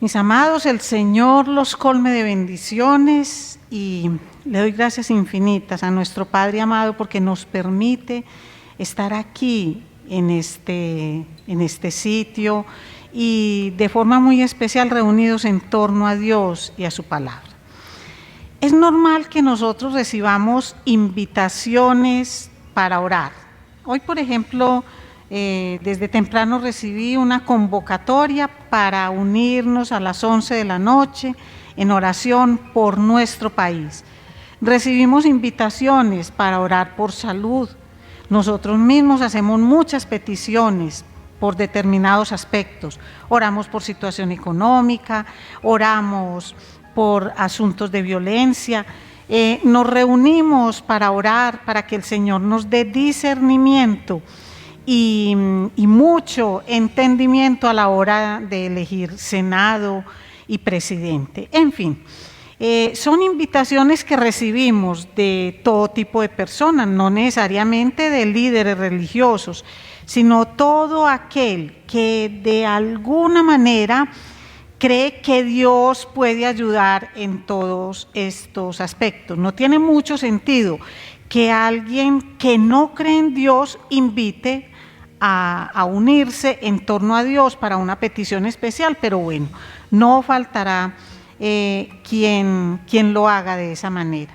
Mis amados, el Señor los colme de bendiciones y le doy gracias infinitas a nuestro Padre amado porque nos permite estar aquí en este sitio y de forma muy especial reunidos en torno a Dios y a su palabra. Es normal que nosotros recibamos invitaciones para orar. Hoy, por ejemplo, desde temprano recibí una convocatoria para unirnos a las 11 de la noche en oración por nuestro país. Recibimos invitaciones para orar por salud. Nosotros mismos hacemos muchas peticiones por determinados aspectos. Oramos por situación económica, oramos por asuntos de violencia. Nos reunimos para orar, para que el Señor nos dé discernimiento y mucho entendimiento a la hora de elegir Senado y presidente. En fin, son invitaciones que recibimos de todo tipo de personas, no necesariamente de líderes religiosos, sino todo aquel que de alguna manera cree que Dios puede ayudar en todos estos aspectos. No tiene mucho sentido que alguien que no cree en Dios invite a unirse en torno a Dios para una petición especial, pero bueno, no faltará quien lo haga de esa manera.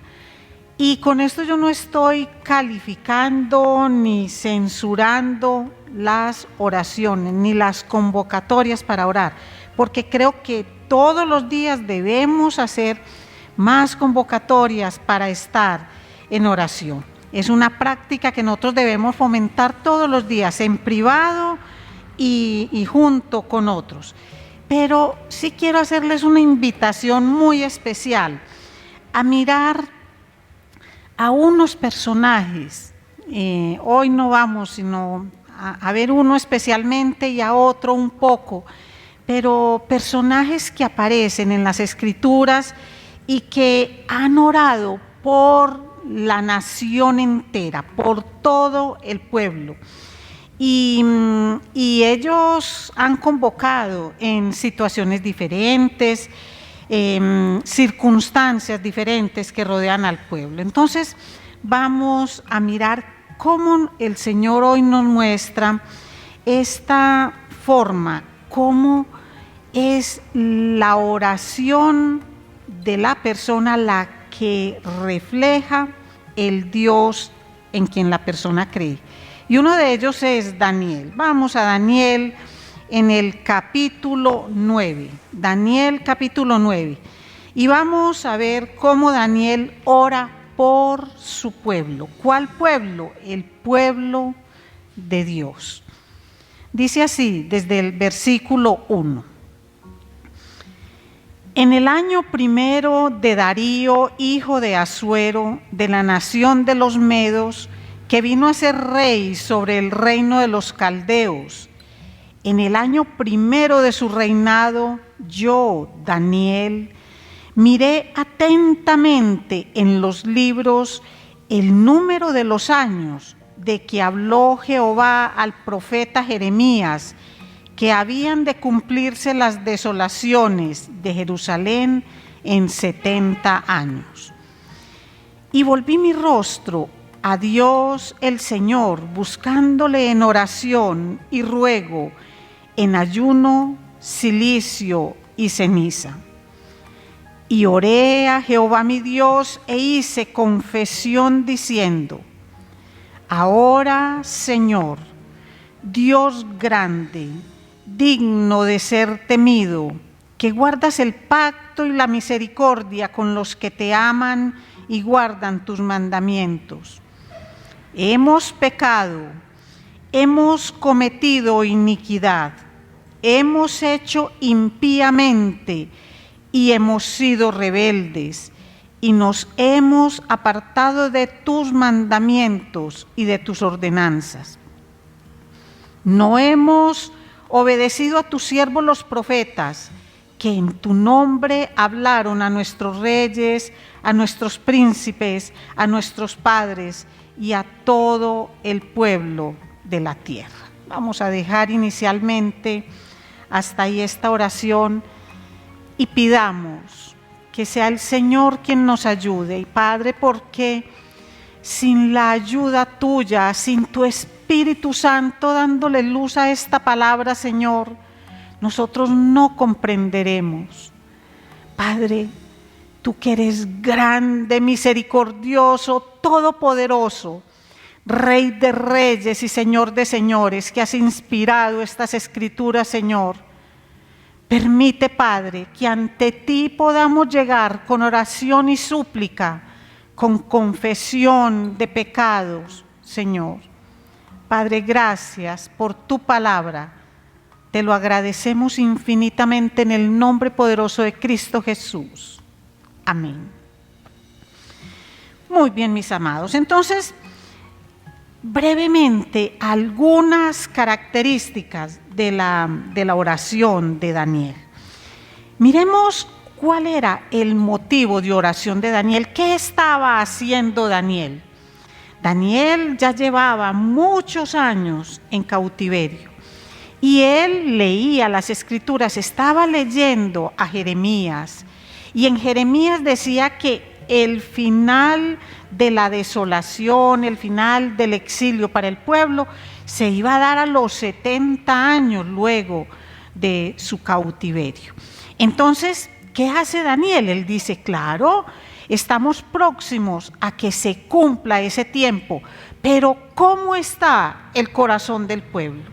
Y con esto yo no estoy calificando ni censurando las oraciones ni las convocatorias para orar, porque creo que todos los días debemos hacer más convocatorias para estar en oración. Es una práctica que nosotros debemos fomentar todos los días, en privado y junto con otros. Pero sí quiero hacerles una invitación muy especial a mirar a unos personajes. Hoy no vamos sino a ver uno especialmente y a otro un poco, pero personajes que aparecen en las Escrituras y que han orado por la nación entera, por todo el pueblo. Y ellos han convocado en situaciones diferentes, circunstancias diferentes que rodean al pueblo. Entonces vamos a mirar cómo el Señor hoy nos muestra esta forma, cómo es la oración de la persona la que refleja el Dios en quien la persona cree. Y uno de ellos es Daniel. Vamos a Daniel en el capítulo 9. Daniel capítulo 9. Y vamos a ver cómo Daniel ora por su pueblo. ¿Cuál pueblo? El pueblo de Dios. Dice así, desde el versículo 1. En el año primero de Darío, hijo de Asuero, de la nación de los Medos, que vino a ser rey sobre el reino de los caldeos, en el año primero de su reinado, yo, Daniel, miré atentamente en los libros el número de los años de que habló Jehová al profeta Jeremías, que habían de cumplirse las desolaciones de Jerusalén en 70 años. Y volví mi rostro a Dios el Señor, buscándole en oración y ruego, en ayuno, cilicio y ceniza. Y oré a Jehová mi Dios e hice confesión diciendo: ahora, Señor, Dios grande, digno de ser temido, que guardas el pacto y la misericordia con los que te aman y guardan tus mandamientos. Hemos pecado, hemos cometido iniquidad, hemos hecho impíamente y hemos sido rebeldes, y nos hemos apartado de tus mandamientos y de tus ordenanzas. No hemos obedecido a tus siervos los profetas, que en tu nombre hablaron a nuestros reyes, a nuestros príncipes, a nuestros padres y a todo el pueblo de la tierra. Vamos a dejar inicialmente hasta ahí esta oración y pidamos que sea el Señor quien nos ayude. Y Padre, porque sin la ayuda tuya, sin tu Espíritu Santo dándole luz a esta palabra, Señor, nosotros no comprenderemos. Padre, tú que eres grande, misericordioso, todopoderoso, Rey de reyes y Señor de señores, que has inspirado estas escrituras, Señor, permite, Padre, que ante ti podamos llegar con oración y súplica, con confesión de pecados, Señor. Padre, gracias por tu palabra. Te lo agradecemos infinitamente en el nombre poderoso de Cristo Jesús. Amén. Muy bien, mis amados. Entonces, brevemente, algunas características de la oración de Daniel. Miremos cuál era el motivo de oración de Daniel. ¿Qué estaba haciendo Daniel? Daniel ya llevaba muchos años en cautiverio y él leía las escrituras, estaba leyendo a Jeremías, y en Jeremías decía que el final de la desolación, el final del exilio para el pueblo se iba a dar a los 70 años luego de su cautiverio. Entonces, ¿qué hace Daniel? Él dice, claro, estamos próximos a que se cumpla ese tiempo, pero ¿cómo está el corazón del pueblo?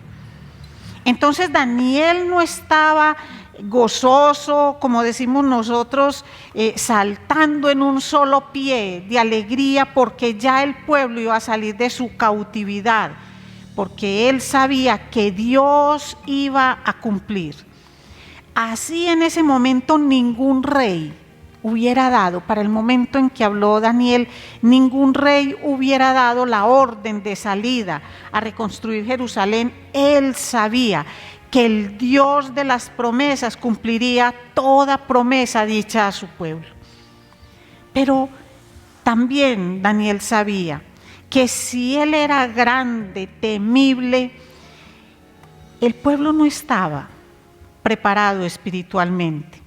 Entonces Daniel no estaba gozoso, como decimos nosotros, saltando en un solo pie de alegría porque ya el pueblo iba a salir de su cautividad, porque él sabía que Dios iba a cumplir. Así en ese momento ningún rey hubiera dado, para el momento en que habló Daniel, ningún rey hubiera dado la orden de salida a reconstruir Jerusalén. Él sabía que el Dios de las promesas cumpliría toda promesa dicha a su pueblo. Pero también Daniel sabía que si él era grande, temible, el pueblo no estaba preparado espiritualmente.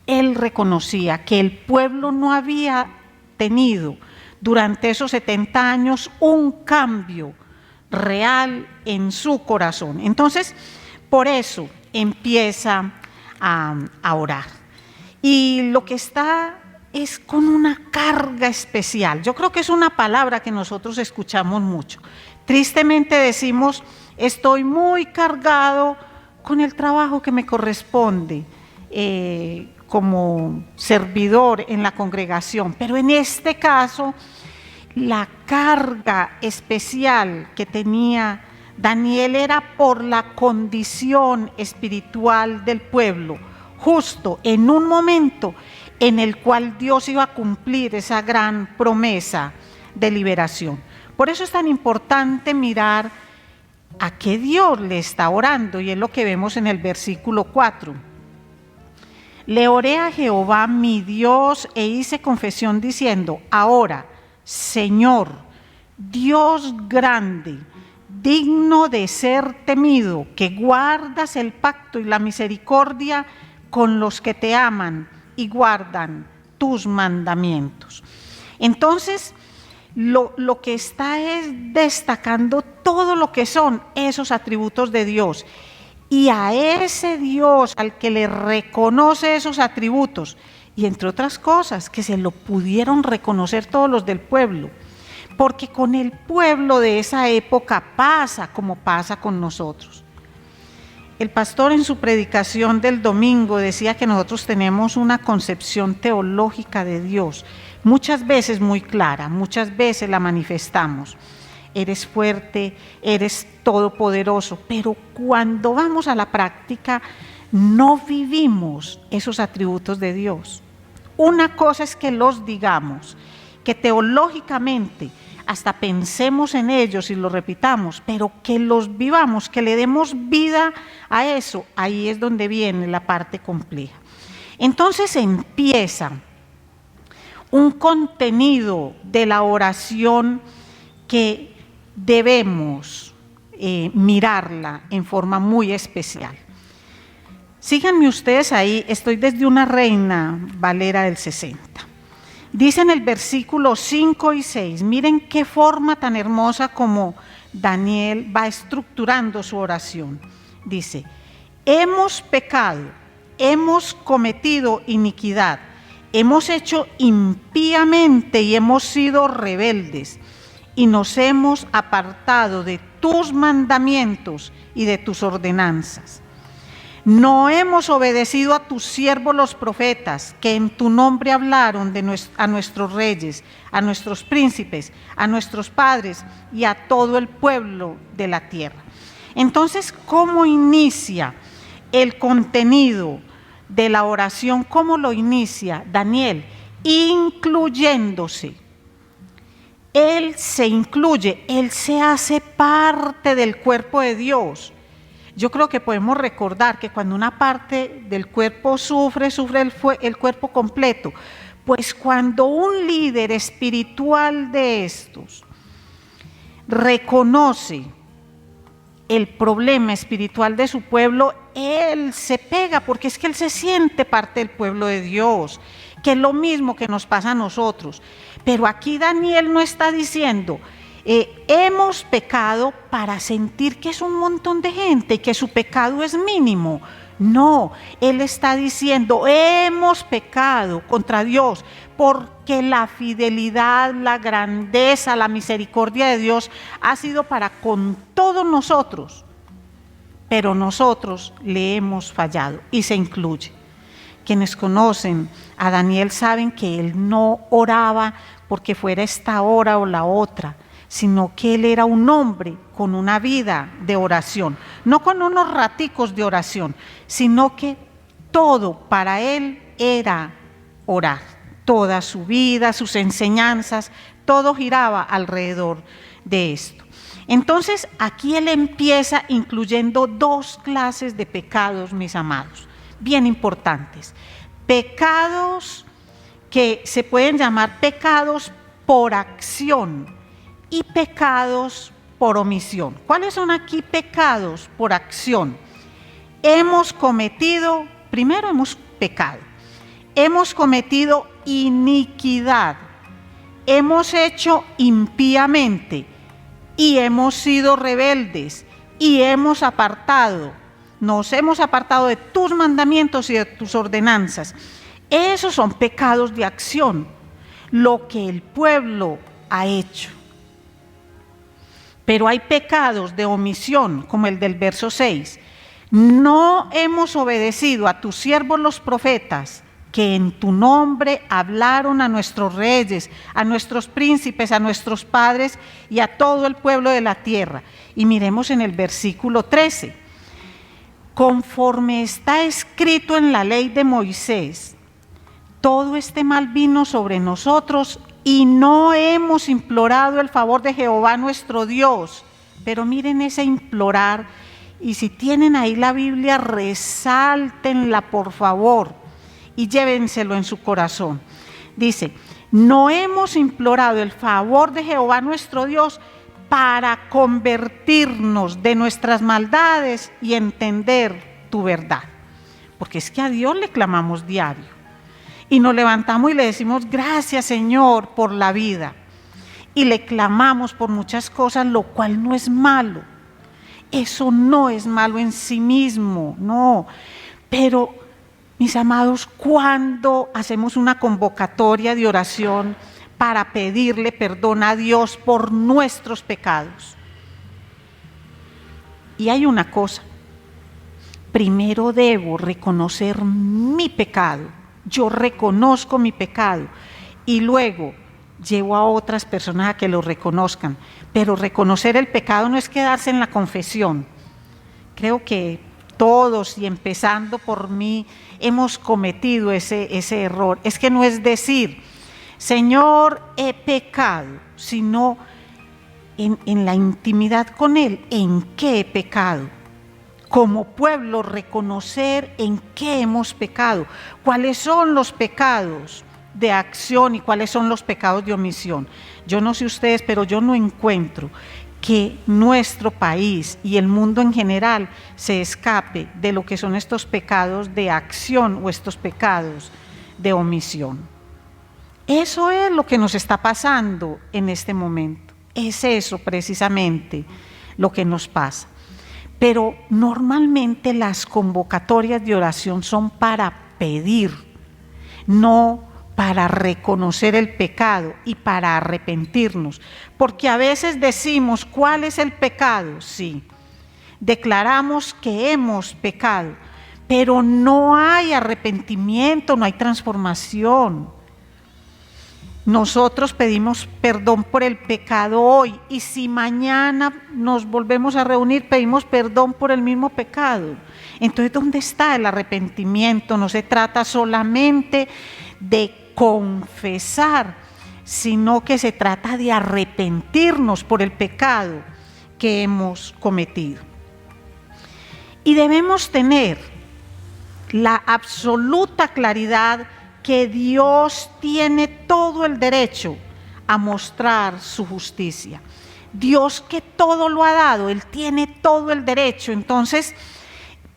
Él reconocía que el pueblo no había tenido durante esos 70 años un cambio real en su corazón. Entonces, por eso empieza a orar. Y lo que está es con una carga especial. Yo creo que es una palabra que nosotros escuchamos mucho. Tristemente decimos, estoy muy cargado con el trabajo que me corresponde como servidor en la congregación, pero en este caso la carga especial que tenía Daniel era por la condición espiritual del pueblo, justo en un momento en el cual Dios iba a cumplir esa gran promesa de liberación. Por eso es tan importante mirar a qué Dios le está orando, y es lo que vemos en el versículo 4. Le oré a Jehová mi Dios e hice confesión diciendo, ahora, Señor, Dios grande, digno de ser temido, que guardas el pacto y la misericordia con los que te aman y guardan tus mandamientos. Entonces, lo que está es destacando todo lo que son esos atributos de Dios. Y a ese Dios al que le reconoce esos atributos, y entre otras cosas, que se lo pudieron reconocer todos los del pueblo, porque con el pueblo de esa época pasa como pasa con nosotros. El pastor en su predicación del domingo decía que nosotros tenemos una concepción teológica de Dios, muchas veces muy clara, muchas veces la manifestamos. Eres fuerte, eres todopoderoso, pero cuando vamos a la práctica no vivimos esos atributos de Dios. Una cosa es que los digamos, que teológicamente hasta pensemos en ellos y los repitamos, pero que los vivamos, que le demos vida a eso, ahí es donde viene la parte compleja. Entonces empieza un contenido de la oración que debemos mirarla en forma muy especial. Síganme ustedes ahí, estoy desde una Reina Valera del 60. Dice en el versículo 5 y 6, miren qué forma tan hermosa como Daniel va estructurando su oración. Dice, hemos pecado, hemos cometido iniquidad, hemos hecho impíamente y hemos sido rebeldes y nos hemos apartado de tus mandamientos y de tus ordenanzas. No hemos obedecido a tus siervos los profetas, que en tu nombre hablaron a nuestros reyes, a nuestros príncipes, a nuestros padres y a todo el pueblo de la tierra. Entonces, ¿cómo inicia el contenido de la oración? ¿Cómo lo inicia Daniel? Incluyéndose. Él se incluye, él se hace parte del cuerpo de Dios. Yo creo que podemos recordar que cuando una parte del cuerpo sufre el cuerpo completo. Pues cuando un líder espiritual de estos reconoce el problema espiritual de su pueblo, él se pega, porque es que él se siente parte del pueblo de Dios, que es lo mismo que nos pasa a nosotros. Pero aquí Daniel no está diciendo, hemos pecado para sentir que es un montón de gente y que su pecado es mínimo. No, él está diciendo, hemos pecado contra Dios porque la fidelidad, la grandeza, la misericordia de Dios ha sido para con todos nosotros, pero nosotros le hemos fallado, y se incluye. Quienes conocen a Daniel saben que él no oraba porque fuera esta hora o la otra, sino que él era un hombre con una vida de oración, no con unos raticos de oración, sino que todo para él era orar. Toda su vida, sus enseñanzas, todo giraba alrededor de esto. Entonces, aquí él empieza incluyendo dos clases de pecados, mis amados, bien importantes. Pecados que se pueden llamar pecados por acción y pecados por omisión. ¿Cuáles son aquí pecados por acción? Primero hemos pecado, hemos cometido iniquidad, hemos hecho impíamente y hemos sido rebeldes y nos hemos apartado de tus mandamientos y de tus ordenanzas. Esos son pecados de acción, lo que el pueblo ha hecho. Pero hay pecados de omisión, como el del verso 6. No hemos obedecido a tus siervos los profetas, que en tu nombre hablaron a nuestros reyes, a nuestros príncipes, a nuestros padres y a todo el pueblo de la tierra. Y miremos en el versículo 13. Conforme está escrito en la ley de Moisés, todo este mal vino sobre nosotros y no hemos implorado el favor de Jehová nuestro Dios. Pero miren ese implorar, y si tienen ahí la Biblia, resáltenla por favor y llévenselo en su corazón. Dice, no hemos implorado el favor de Jehová nuestro Dios para convertirnos de nuestras maldades y entender tu verdad. Porque es que a Dios le clamamos diario. Y nos levantamos y le decimos, gracias Señor por la vida. Y le clamamos por muchas cosas, lo cual no es malo. Eso no es malo en sí mismo, no. Pero, mis amados, cuando hacemos una convocatoria de oración para pedirle perdón a Dios por nuestros pecados. Y hay una cosa, primero debo reconocer mi pecado. Yo reconozco mi pecado y luego llevo a otras personas a que lo reconozcan. Pero reconocer el pecado no es quedarse en la confesión. Creo que todos, y empezando por mí, hemos cometido ese error. Es que no es decir, Señor, he pecado, sino en la intimidad con Él, ¿en qué he pecado? Como pueblo, reconocer en qué hemos pecado, cuáles son los pecados de acción y cuáles son los pecados de omisión. Yo no sé ustedes, pero yo no encuentro que nuestro país y el mundo en general se escape de lo que son estos pecados de acción o estos pecados de omisión. Eso es lo que nos está pasando en este momento. Es eso precisamente lo que nos pasa. Pero normalmente las convocatorias de oración son para pedir, no para reconocer el pecado y para arrepentirnos. Porque a veces decimos, ¿cuál es el pecado? Sí, declaramos que hemos pecado, pero no hay arrepentimiento, no hay transformación. Nosotros pedimos perdón por el pecado hoy y si mañana nos volvemos a reunir pedimos perdón por el mismo pecado. Entonces, ¿dónde está el arrepentimiento? No se trata solamente de confesar, sino que se trata de arrepentirnos por el pecado que hemos cometido. Y debemos tener la absoluta claridad que Dios tiene todo el derecho a mostrar su justicia. Dios que todo lo ha dado, Él tiene todo el derecho. Entonces,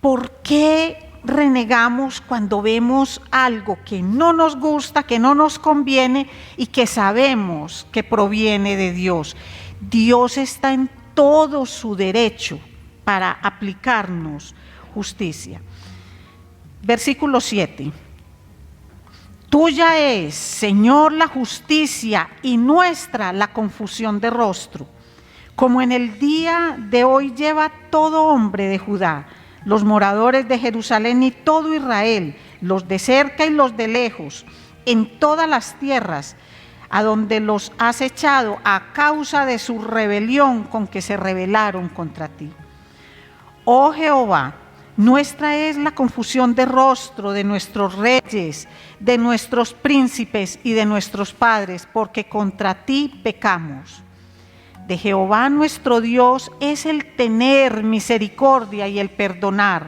¿por qué renegamos cuando vemos algo que no nos gusta, que no nos conviene y que sabemos que proviene de Dios? Dios está en todo su derecho para aplicarnos justicia. Versículo 7. Tuya es, Señor, la justicia y nuestra la confusión de rostro, como en el día de hoy lleva todo hombre de Judá, los moradores de Jerusalén y todo Israel, los de cerca y los de lejos, en todas las tierras, a donde los has echado a causa de su rebelión con que se rebelaron contra ti. Oh Jehová, nuestra es la confusión de rostro de nuestros reyes, de nuestros príncipes y de nuestros padres, porque contra ti pecamos. De Jehová nuestro Dios es el tener misericordia y el perdonar,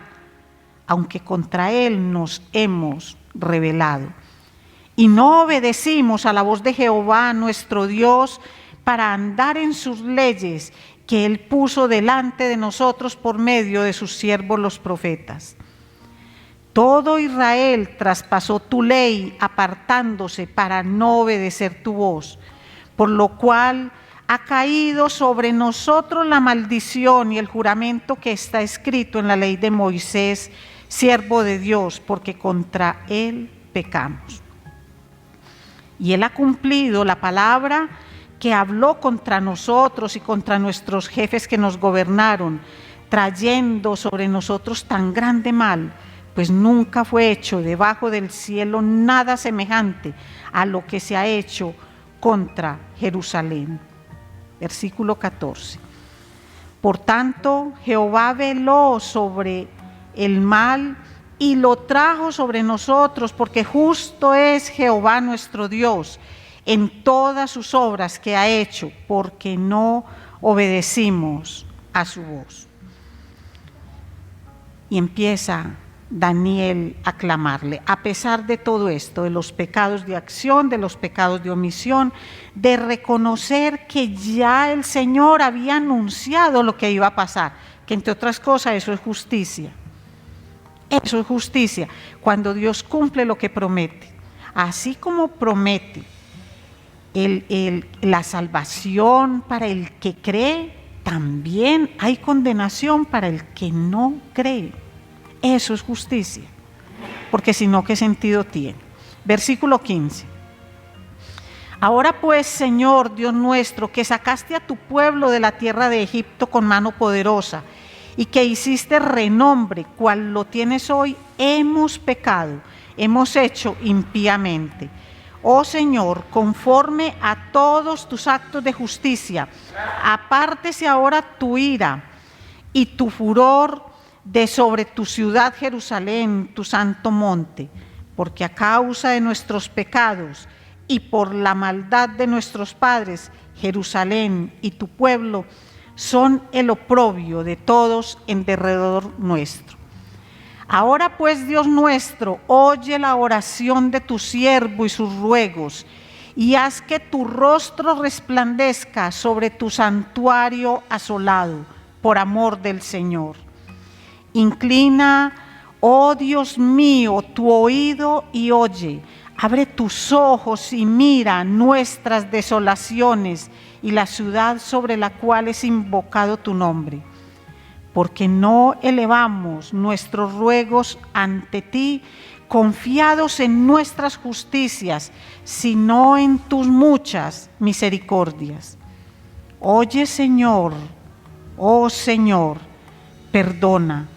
aunque contra Él nos hemos rebelado. Y no obedecimos a la voz de Jehová nuestro Dios para andar en sus leyes que Él puso delante de nosotros por medio de sus siervos los profetas. Todo Israel traspasó tu ley apartándose para no obedecer tu voz, por lo cual ha caído sobre nosotros la maldición y el juramento que está escrito en la ley de Moisés, siervo de Dios, porque contra Él pecamos. Y Él ha cumplido la palabra que habló contra nosotros y contra nuestros jefes que nos gobernaron, trayendo sobre nosotros tan grande mal, pues nunca fue hecho debajo del cielo nada semejante a lo que se ha hecho contra Jerusalén. Versículo 14. Por tanto, Jehová veló sobre el mal y lo trajo sobre nosotros, porque justo es Jehová nuestro Dios en todas sus obras que ha hecho, porque no obedecimos a su voz. Y empieza Daniel a clamarle, a pesar de todo esto, de los pecados de acción, de los pecados de omisión, de reconocer que ya el Señor había anunciado lo que iba a pasar, que entre otras cosas eso es justicia. Eso es justicia, cuando Dios cumple lo que promete. Así como promete la salvación para el que cree, también hay condenación para el que no cree. Eso es justicia, porque si no, ¿qué sentido tiene? Versículo 15. Ahora pues, Señor Dios nuestro, que sacaste a tu pueblo de la tierra de Egipto con mano poderosa y que hiciste renombre, cual lo tienes hoy, hemos pecado, hemos hecho impíamente. Oh Señor, conforme a todos tus actos de justicia, apártese ahora tu ira y tu furor de sobre tu ciudad Jerusalén, tu santo monte, porque a causa de nuestros pecados y por la maldad de nuestros padres, Jerusalén y tu pueblo son el oprobio de todos en derredor nuestro. Ahora pues, Dios nuestro, oye la oración de tu siervo y sus ruegos, y haz que tu rostro resplandezca sobre tu santuario asolado, por amor del Señor. Inclina, oh Dios mío, tu oído y oye. Abre tus ojos y mira nuestras desolaciones y la ciudad sobre la cual es invocado tu nombre. Porque no elevamos nuestros ruegos ante ti, confiados en nuestras justicias, sino en tus muchas misericordias. Oye, Señor, oh Señor, perdona.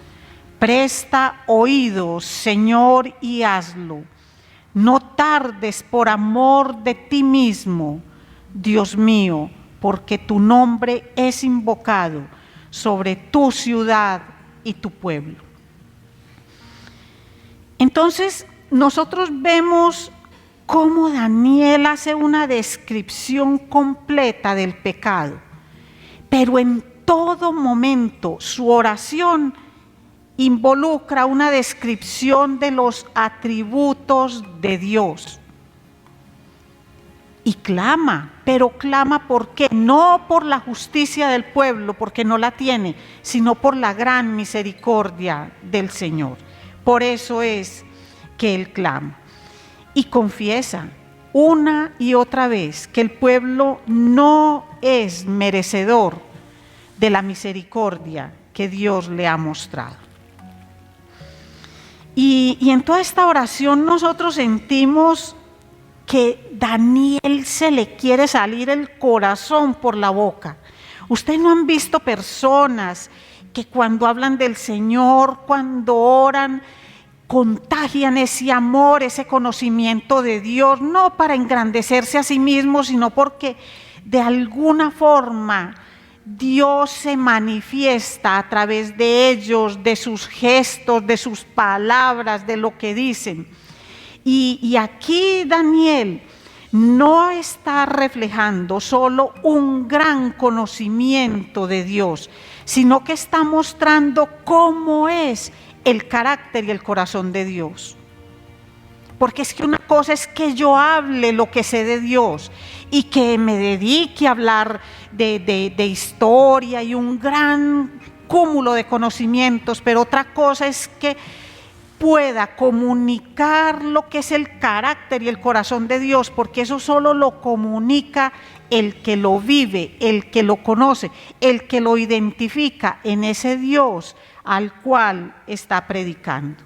Presta oído, Señor, y hazlo. No tardes por amor de ti mismo, Dios mío, porque tu nombre es invocado sobre tu ciudad y tu pueblo. Entonces, nosotros vemos cómo Daniel hace una descripción completa del pecado, pero en todo momento su oración involucra una descripción de los atributos de Dios. Y clama, pero clama ¿por qué? No por la justicia del pueblo, porque no la tiene, sino por la gran misericordia del Señor. Por eso es que él clama. Y confiesa una y otra vez que el pueblo no es merecedor de la misericordia que Dios le ha mostrado. Y en toda esta oración nosotros sentimos que Daniel se le quiere salir el corazón por la boca. Ustedes no han visto personas que cuando hablan del Señor, cuando oran, contagian ese amor, ese conocimiento de Dios, no para engrandecerse a sí mismos, sino porque de alguna forma Dios se manifiesta a través de ellos, de sus gestos, de sus palabras, de lo que dicen. Y aquí Daniel no está reflejando solo un gran conocimiento de Dios, sino que está mostrando cómo es el carácter y el corazón de Dios. Porque es que una cosa es que yo hable lo que sé de Dios y que me dedique a hablar de historia y un gran cúmulo de conocimientos, pero otra cosa es que pueda comunicar lo que es el carácter y el corazón de Dios, porque eso solo lo comunica el que lo vive, el que lo conoce, el que lo identifica en ese Dios al cual está predicando.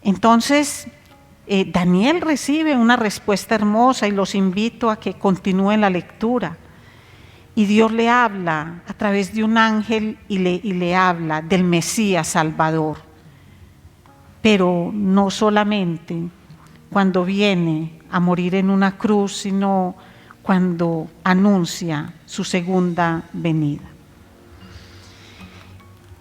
Entonces, Daniel recibe una respuesta hermosa y los invito a que continúen la lectura. Y Dios le habla a través de un ángel y le habla del Mesías Salvador. Pero no solamente cuando viene a morir en una cruz, sino cuando anuncia su segunda venida.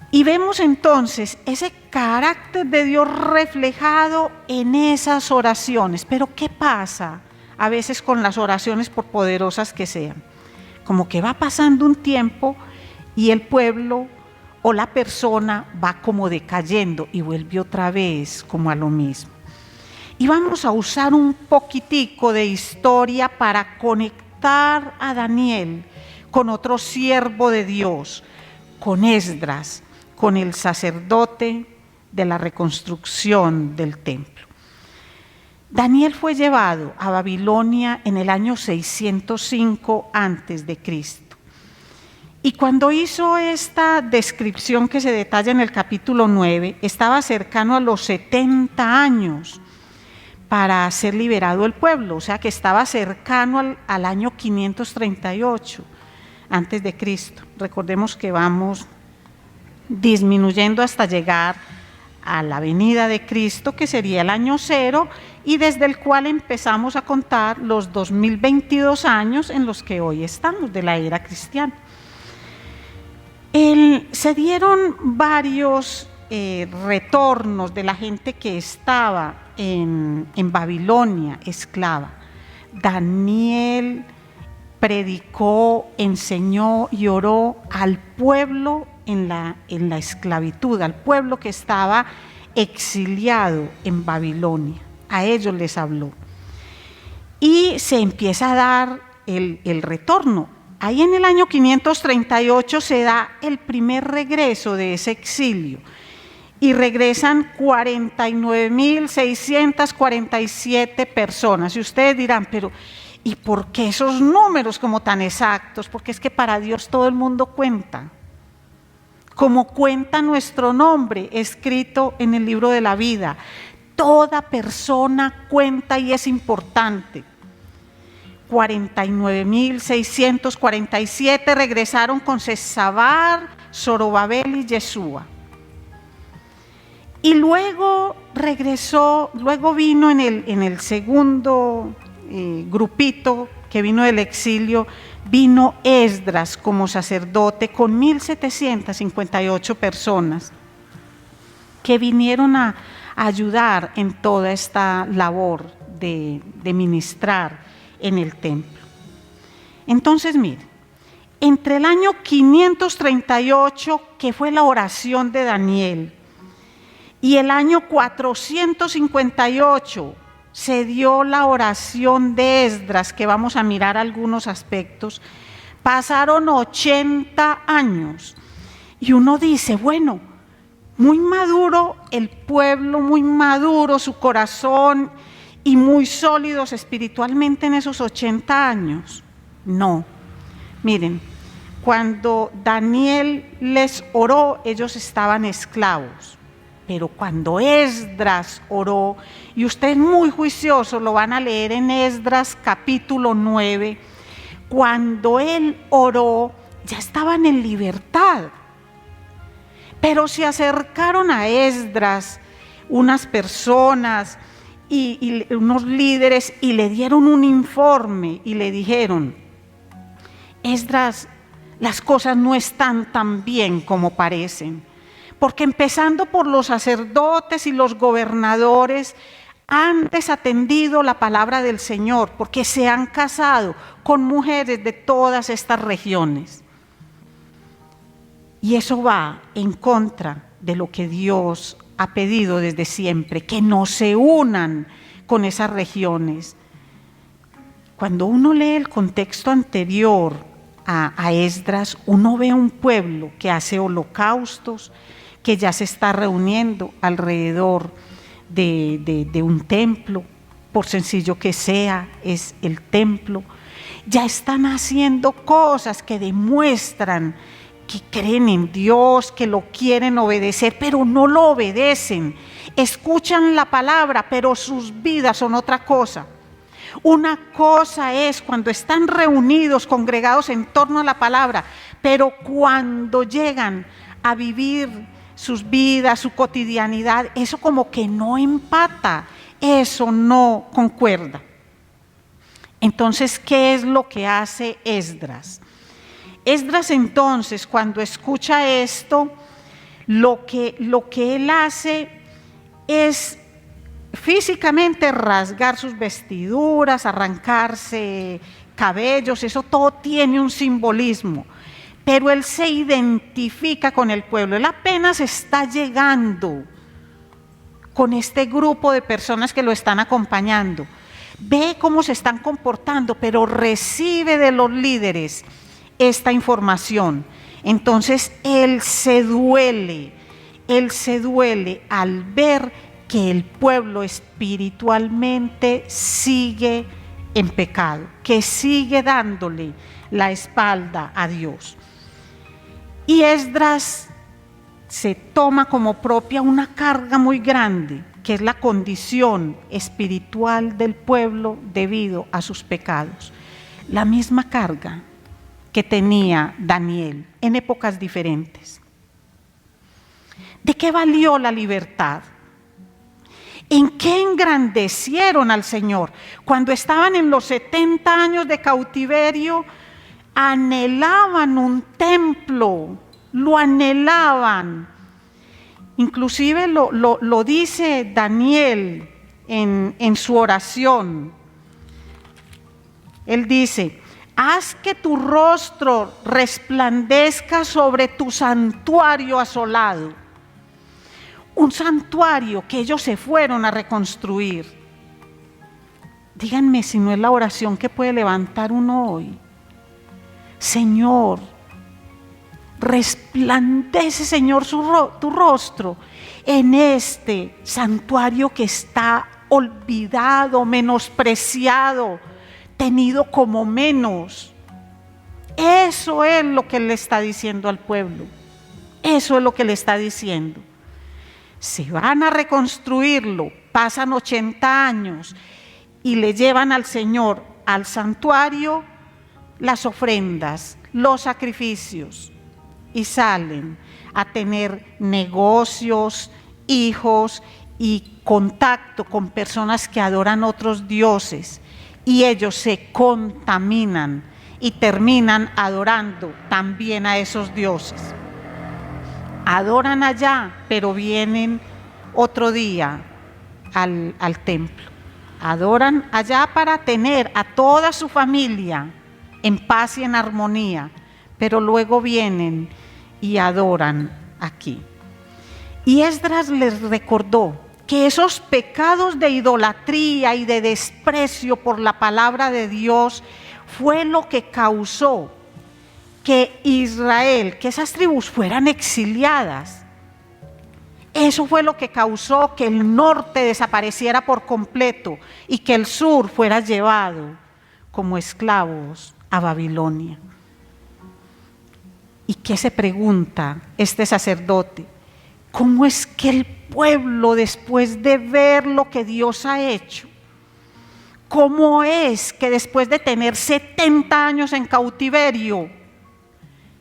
Y vemos entonces ese carácter de Dios reflejado en esas oraciones. Pero ¿qué pasa a veces con las oraciones, por poderosas que sean? Como que va pasando un tiempo y el pueblo o la persona va como decayendo y vuelve otra vez como a lo mismo. Y vamos a usar un poquitico de historia para conectar a Daniel con otro siervo de Dios, con Esdras, con el sacerdote de la reconstrucción del templo. Daniel fue llevado a Babilonia en el año 605 a.C. Y cuando hizo esta descripción que se detalla en el capítulo 9, estaba cercano a los 70 años para ser liberado el pueblo, o sea que estaba cercano al año 538 a.C. Recordemos que vamos disminuyendo hasta llegar a la venida de Cristo, que sería el año 0, y desde el cual empezamos a contar los 2022 años en los que hoy estamos, de la era cristiana. Se dieron varios retornos de la gente que estaba en Babilonia esclava. Daniel predicó, enseñó y oró al pueblo en la esclavitud, al pueblo que estaba exiliado en Babilonia. A ellos les habló. y se empieza a dar el retorno. Ahí en el año 538 se da el primer regreso de ese exilio y regresan 49.647 personas. Y ustedes dirán, pero ¿y por qué esos números como tan exactos? Porque es que para Dios todo el mundo cuenta. Como cuenta nuestro nombre escrito en el libro de la vida. Toda persona cuenta y es importante. 49.647 regresaron con Sesabar, Zorobabel y Yeshua. Y luego vino en el segundo grupito que vino del exilio, vino Esdras como sacerdote con 1.758 personas que vinieron a ayudar en toda esta labor de ministrar en el templo. Entonces, mire, entre el año 538, que fue la oración de Daniel, y el año 458 se dio la oración de Esdras, que vamos a mirar algunos aspectos. Pasaron 80 años y uno dice, bueno, muy maduro el pueblo, muy maduro su corazón y muy sólidos espiritualmente en esos 80 años. No, miren, cuando Daniel les oró, ellos estaban esclavos. Pero cuando Esdras oró, y ustedes muy juiciosos lo van a leer en Esdras capítulo 9, cuando él oró, ya estaban en libertad. Pero se acercaron a Esdras unas personas y unos líderes y le dieron un informe y le dijeron, Esdras, las cosas no están tan bien como parecen. Porque empezando por los sacerdotes y los gobernadores han desatendido la palabra del Señor, porque se han casado con mujeres de todas estas regiones. Y eso va en contra de lo que Dios ha pedido desde siempre, que no se unan con esas regiones. Cuando uno lee el contexto anterior a Esdras, uno ve un pueblo que hace holocaustos, que ya se está reuniendo alrededor de un templo, por sencillo que sea, es el templo. Ya están haciendo cosas que demuestran que creen en Dios, que lo quieren obedecer, pero no lo obedecen. Escuchan la palabra, pero sus vidas son otra cosa. Una cosa es cuando están reunidos, congregados en torno a la palabra, pero cuando llegan a vivir sus vidas, su cotidianidad, eso como que no empata, eso no concuerda. Entonces, ¿qué es lo que hace Esdras? Esdras entonces, cuando escucha esto, lo que él hace es físicamente rasgar sus vestiduras, arrancarse cabellos, eso todo tiene un simbolismo. Pero él se identifica con el pueblo, él apenas está llegando con este grupo de personas que lo están acompañando. Ve cómo se están comportando, pero recibe de los líderes esta información. Entonces él se duele al ver que el pueblo espiritualmente sigue en pecado, que sigue dándole la espalda a Dios. Y Esdras se toma como propia una carga muy grande, que es la condición espiritual del pueblo debido a sus pecados. La misma carga que tenía Daniel en épocas diferentes. ¿De qué valió la libertad? ¿En qué engrandecieron al Señor? Cuando estaban en los 70 años de cautiverio, anhelaban un templo, lo anhelaban. Inclusive lo dice Daniel en su oración. Él dice, haz que tu rostro resplandezca sobre tu santuario asolado. Un santuario que ellos se fueron a reconstruir. Díganme si no es la oración que puede levantar uno hoy. Señor, resplandece, Señor, tu rostro en este santuario que está olvidado, menospreciado, tenido como menos. Eso es lo que Él le está diciendo al pueblo. Eso es lo que le está diciendo. Se van a reconstruirlo, pasan 80 años y le llevan al Señor al santuario las ofrendas, los sacrificios, y salen a tener negocios, hijos y contacto con personas que adoran otros dioses, y ellos se contaminan y terminan adorando también a esos dioses. Adoran allá, pero vienen otro día al templo. Adoran allá para tener a toda su familia en paz y en armonía, pero luego vienen y adoran aquí. Y Esdras les recordó que esos pecados de idolatría y de desprecio por la palabra de Dios fue lo que causó que Israel, que esas tribus fueran exiliadas. Eso fue lo que causó que el norte desapareciera por completo y que el sur fuera llevado como esclavos a Babilonia. ¿Y qué se pregunta este sacerdote? ¿Cómo es que el pueblo, después de ver lo que Dios ha hecho, cómo es que después de tener 70 años en cautiverio,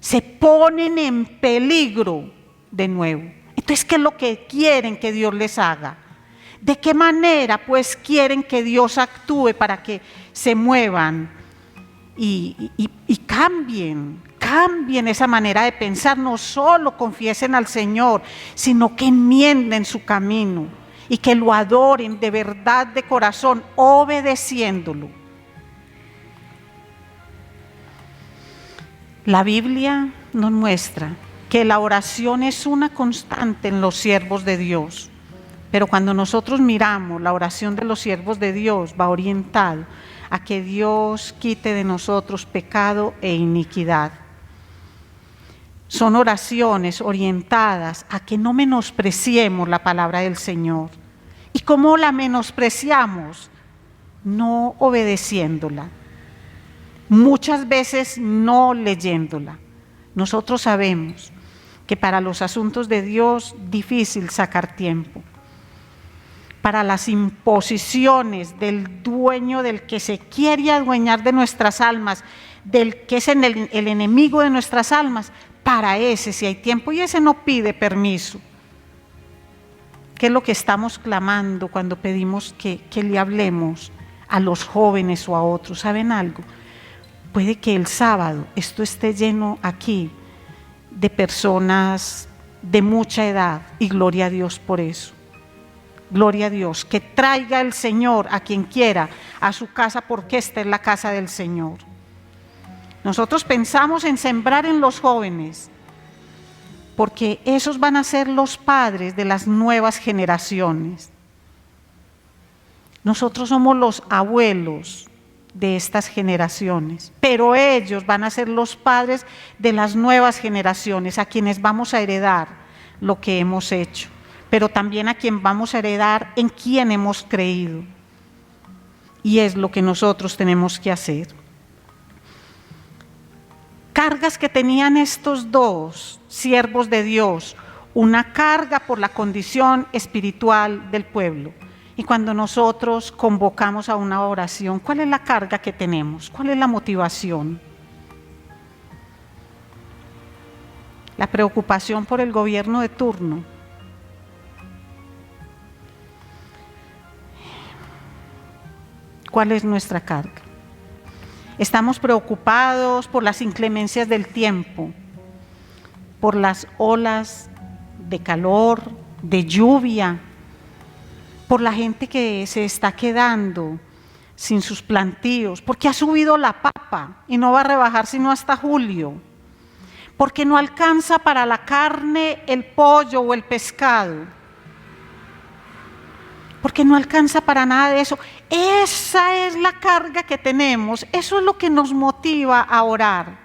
se ponen en peligro de nuevo? Entonces, ¿qué es lo que quieren que Dios les haga? ¿De qué manera pues quieren que Dios actúe para que se muevan y cambien esa manera de pensar? No solo confiesen al Señor, sino que enmienden su camino y que lo adoren de verdad, de corazón, obedeciéndolo. La Biblia nos muestra que la oración es una constante en los siervos de Dios, pero cuando nosotros miramos la oración de los siervos de Dios, va orientado a que Dios quite de nosotros pecado e iniquidad. Son oraciones orientadas a que no menospreciemos la palabra del Señor. ¿Y cómo la menospreciamos? No obedeciéndola. Muchas veces no leyéndola. Nosotros sabemos que para los asuntos de Dios difícil sacar tiempo. Para las imposiciones del dueño, del que se quiere adueñar de nuestras almas, del que es el enemigo de nuestras almas, para ese sí hay tiempo, y ese no pide permiso. ¿Qué es lo que estamos clamando cuando pedimos que le hablemos a los jóvenes o a otros? ¿Saben algo? Puede que el sábado esto esté lleno aquí de personas de mucha edad, y gloria a Dios por eso. Gloria a Dios, que traiga el Señor a quien quiera a su casa, porque esta es la casa del Señor. Nosotros pensamos en sembrar en los jóvenes, porque esos van a ser los padres de las nuevas generaciones. Nosotros somos los abuelos de estas generaciones, pero ellos van a ser los padres de las nuevas generaciones, a quienes vamos a heredar lo que hemos hecho, pero también a quien vamos a heredar en quien hemos creído. Y es lo que nosotros tenemos que hacer. Cargas que tenían estos dos siervos de Dios, una carga por la condición espiritual del pueblo. Y cuando nosotros convocamos a una oración, ¿cuál es la carga que tenemos? ¿Cuál es la motivación? La preocupación por el gobierno de turno. ¿Cuál es nuestra carga? Estamos preocupados por las inclemencias del tiempo, por las olas de calor, de lluvia, por la gente que se está quedando sin sus plantíos, porque ha subido la papa y no va a rebajar sino hasta julio, porque no alcanza para la carne, el pollo o el pescado, porque no alcanza para nada de eso. Esa es la carga que tenemos, eso es lo que nos motiva a orar.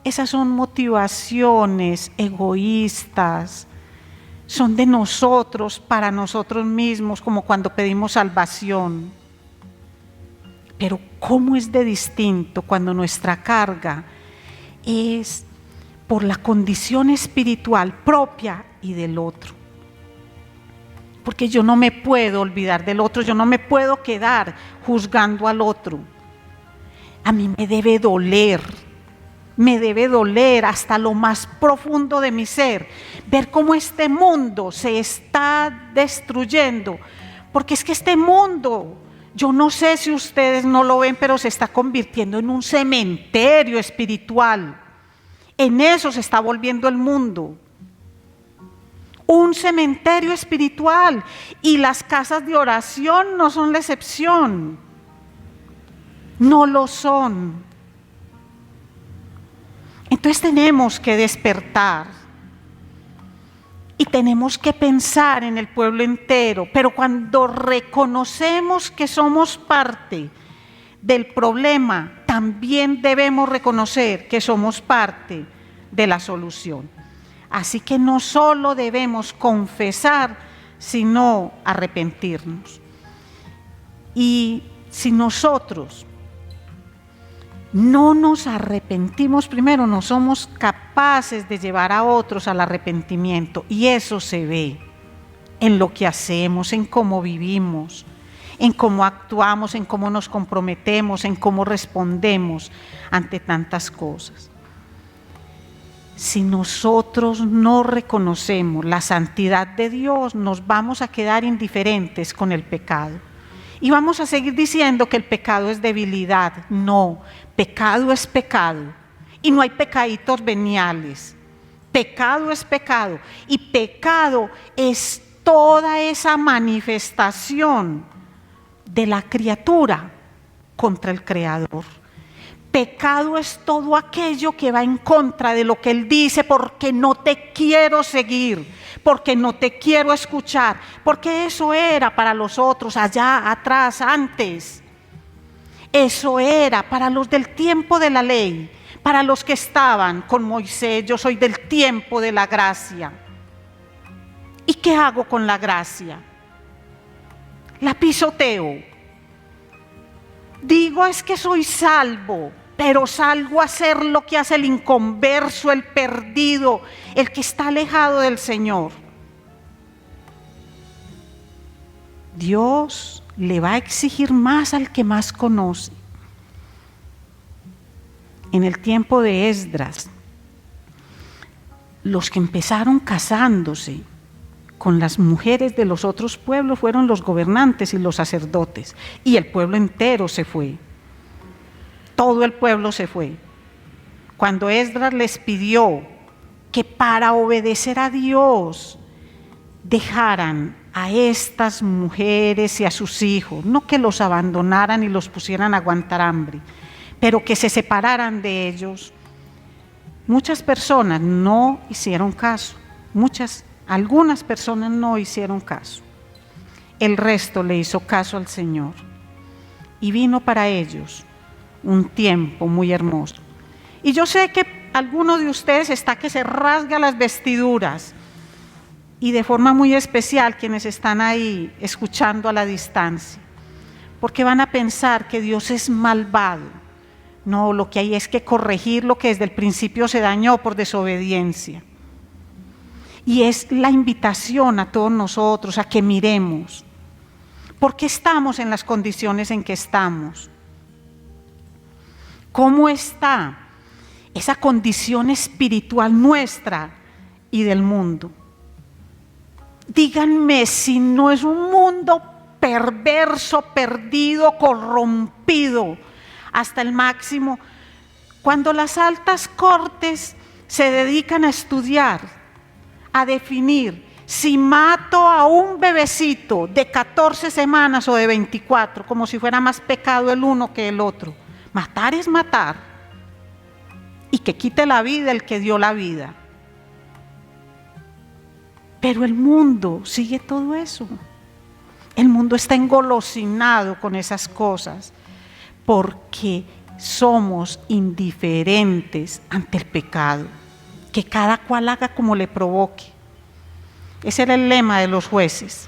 Esas son motivaciones egoístas, son de nosotros, para nosotros mismos, como cuando pedimos salvación. Pero ¿cómo es de distinto cuando nuestra carga es por la condición espiritual propia y del otro? Porque yo no me puedo olvidar del otro, yo no me puedo quedar juzgando al otro. A mí me debe doler hasta lo más profundo de mi ser, ver cómo este mundo se está destruyendo, porque es que este mundo, yo no sé si ustedes no lo ven, pero se está convirtiendo en un cementerio espiritual. En eso se está volviendo el mundo. Un cementerio espiritual, y las casas de oración no son la excepción. No lo son. Entonces tenemos que despertar y tenemos que pensar en el pueblo entero, pero cuando reconocemos que somos parte del problema, también debemos reconocer que somos parte de la solución. Así que no solo debemos confesar, sino arrepentirnos. Y si nosotros no nos arrepentimos primero, no somos capaces de llevar a otros al arrepentimiento, y eso se ve en lo que hacemos, en cómo vivimos, en cómo actuamos, en cómo nos comprometemos, en cómo respondemos ante tantas cosas. Si nosotros no reconocemos la santidad de Dios, nos vamos a quedar indiferentes con el pecado. Y vamos a seguir diciendo que el pecado es debilidad. No, pecado es pecado. Y no hay pecaditos veniales. Pecado es pecado. Y pecado es toda esa manifestación de la criatura contra el Creador. Pecado es todo aquello que va en contra de lo que Él dice, porque no te quiero seguir, porque no te quiero escuchar, porque eso era para los otros allá atrás, antes. Eso era para los del tiempo de la ley, para los que estaban con Moisés. Yo soy del tiempo de la gracia. ¿Y qué hago con la gracia? La pisoteo. Digo, es que soy salvo, pero salgo a hacer lo que hace el inconverso, el perdido, el que está alejado del Señor. Dios le va a exigir más al que más conoce. En el tiempo de Esdras, los que empezaron casándose con las mujeres de los otros pueblos fueron los gobernantes y los sacerdotes, y el pueblo entero se fue. Todo el pueblo se fue. Cuando Esdras les pidió que para obedecer a Dios dejaran a estas mujeres y a sus hijos, no que los abandonaran y los pusieran a aguantar hambre, pero que se separaran de ellos, muchas personas no hicieron caso. Algunas personas no hicieron caso. El resto le hizo caso al Señor, y vino para ellos un tiempo muy hermoso. Y yo sé que alguno de ustedes está que se rasga las vestiduras, y de forma muy especial quienes están ahí escuchando a la distancia, porque van a pensar que Dios es malvado. No, lo que hay es que corregir lo que desde el principio se dañó por desobediencia. Y es la invitación a todos nosotros a que miremos por qué estamos en las condiciones en que estamos. ¿Cómo está esa condición espiritual nuestra y del mundo? Díganme si no es un mundo perverso, perdido, corrompido hasta el máximo, cuando las altas cortes se dedican a estudiar, a definir si mato a un bebecito de 14 semanas o de 24, como si fuera más pecado el uno que el otro. Matar es matar, y que quite la vida el que dio la vida. Pero el mundo sigue todo eso. El mundo está engolosinado con esas cosas porque somos indiferentes ante el pecado. Que cada cual haga como le provoque. Ese era el lema de los jueces.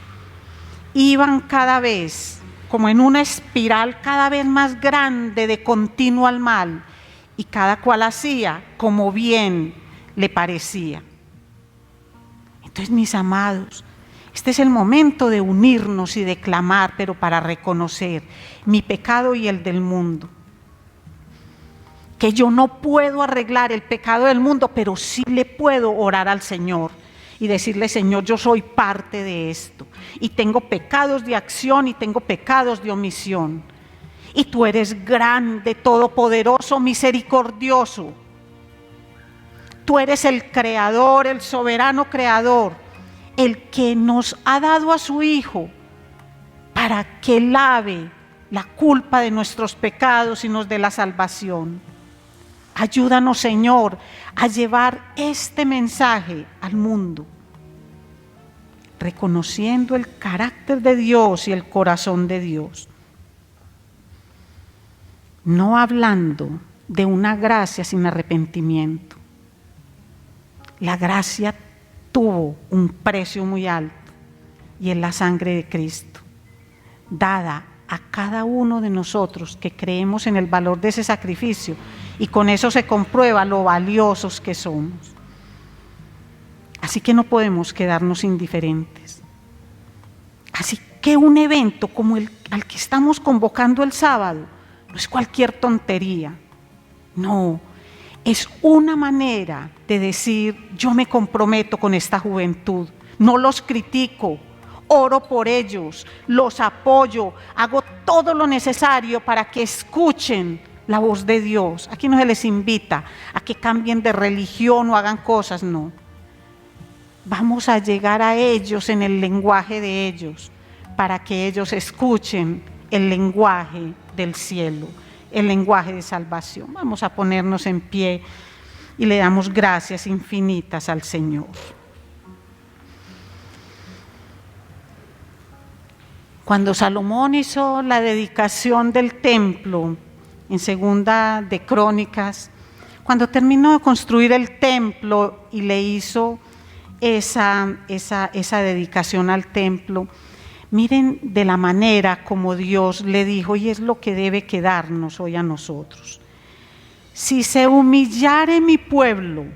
Iban cada vez como en una espiral cada vez más grande de continuo al mal, y cada cual hacía como bien le parecía. Entonces, mis amados, este es el momento de unirnos y de clamar, pero para reconocer mi pecado y el del mundo. Que yo no puedo arreglar el pecado del mundo, pero sí le puedo orar al Señor y decirle: Señor, yo soy parte de esto y tengo pecados de acción y tengo pecados de omisión. Y tú eres grande, todopoderoso, misericordioso. Tú eres el creador, el soberano creador, el que nos ha dado a su Hijo para que lave la culpa de nuestros pecados y nos dé la salvación. Ayúdanos, Señor, a llevar este mensaje al mundo, reconociendo el carácter de Dios y el corazón de Dios. No hablando de una gracia sin arrepentimiento. La gracia tuvo un precio muy alto y es la sangre de Cristo, dada a cada uno de nosotros que creemos en el valor de ese sacrificio, y con eso se comprueba lo valiosos que somos. Así que no podemos quedarnos indiferentes. Así que un evento como el al que estamos convocando el sábado no es cualquier tontería, no, es una manera de decir: yo me comprometo con esta juventud, no los critico, oro por ellos, los apoyo, hago todo lo necesario para que escuchen la voz de Dios. Aquí no se les invita a que cambien de religión o hagan cosas, no. Vamos a llegar a ellos en el lenguaje de ellos, para que ellos escuchen el lenguaje del cielo, el lenguaje de salvación. Vamos a ponernos en pie y le damos gracias infinitas al Señor. Cuando Salomón hizo la dedicación del templo, en Segunda de Crónicas, cuando terminó de construir el templo y le hizo esa dedicación al templo, miren de la manera como Dios le dijo, y es lo que debe quedarnos hoy a nosotros: si se humillare mi pueblo,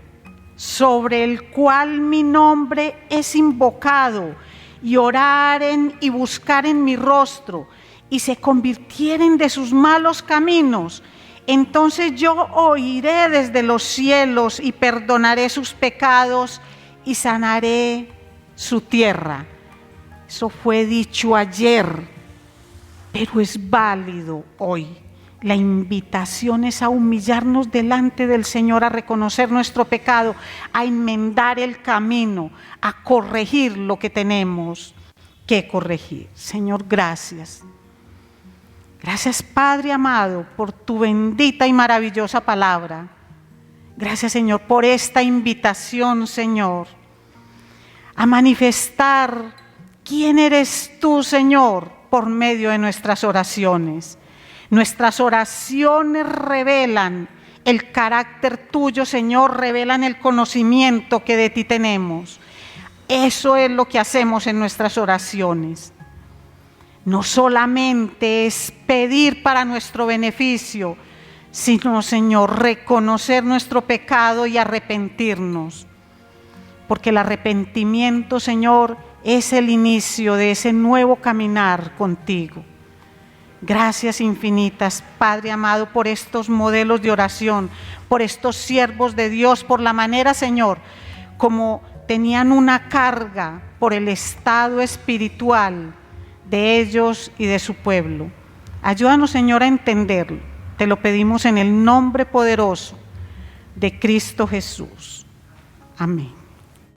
sobre el cual mi nombre es invocado, y oraren y buscaren mi rostro, y se convirtieren de sus malos caminos, entonces yo oiré desde los cielos y perdonaré sus pecados y sanaré su tierra. Eso fue dicho ayer, pero es válido hoy. La invitación es a humillarnos delante del Señor, a reconocer nuestro pecado, a enmendar el camino, a corregir lo que tenemos que corregir. Señor, gracias. Gracias, Padre amado, por tu bendita y maravillosa palabra. Gracias, Señor, por esta invitación, Señor, a manifestar quién eres tú, Señor, por medio de nuestras oraciones. Nuestras oraciones revelan el carácter tuyo, Señor, revelan el conocimiento que de ti tenemos. Eso es lo que hacemos en nuestras oraciones. No solamente es pedir para nuestro beneficio, sino, Señor, reconocer nuestro pecado y arrepentirnos. Porque el arrepentimiento, Señor, es el inicio de ese nuevo caminar contigo. Gracias infinitas, Padre amado, por estos modelos de oración, por estos siervos de Dios, por la manera, Señor, como tenían una carga por el estado espiritual de ellos y de su pueblo. Ayúdanos, Señor, a entenderlo. Te lo pedimos en el nombre poderoso de Cristo Jesús. Amén.